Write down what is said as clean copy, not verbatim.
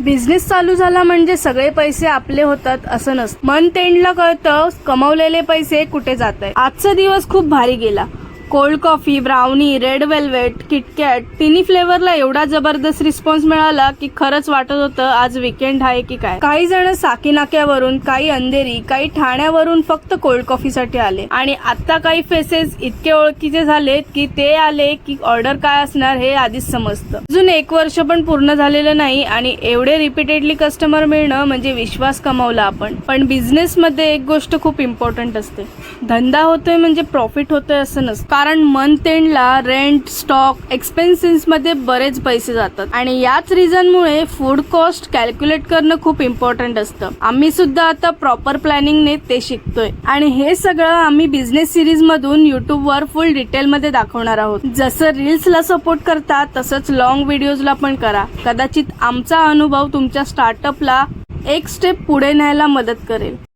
Business चालू झाला म्हणजे सगळे पैसे आपले होतात असं नसतं. मंथ एंडला कळतं कमवलेले पैसे कुठे जात आहेत. आजचा दिवस खूप भारी गेला. Cold coffee, brownie, red velvet, KitKat तिन्ही फ्लेवरला एवढा जबरदस्त रिस्पॉन्स मिळाला की खरंच वाटत होतं आज वीकेंड आहे की काय. काही जण साकीनाक्यावरून, काही अंधेरी, काही ठाण्यावरून फक्त कोल्ड कॉफीसाठी आले आणि आता काही फेसेस इतके ओळखीचे झालेत की ते आले की ऑर्डर काय असणार हे आधीच समजतं. अजून 1 वर्ष पण पूर्ण झालेलं नाही आणि एवढे रिपीटेडली कस्टमर मिळणं म्हणजे विश्वास कमावला आपण. पण बिझनेस मध्ये एक गोष्ट खूप इम्पॉर्टंट असते. धंदा होतोय म्हणजे प्रॉफिट होतोय असं नसतं. कारण मंथ एंडला रेंट, स्टॉक, एक्सपेन्सेस मध्ये बरेच पैसे जातात आणि याच रिझनमुळे फूड कॉस्ट कॅल्क्युलेट करणं खूप इम्पॉर्टंट असतं. आम्ही सुद्धा आता प्रॉपर प्लॅनिंगने ते शिकतोय आणि हे सगळं आम्ही बिझनेस सिरीज मधून युट्यूबवर फुल डिटेल मध्ये दाखवणार आहोत. जसं रील्सला सपोर्ट करता तसंच लॉंग व्हिडिओजला पण करा. कदाचित आमचा अनुभव तुमच्या स्टार्टअपला एक स्टेप पुढे न्यायला मदत करेल.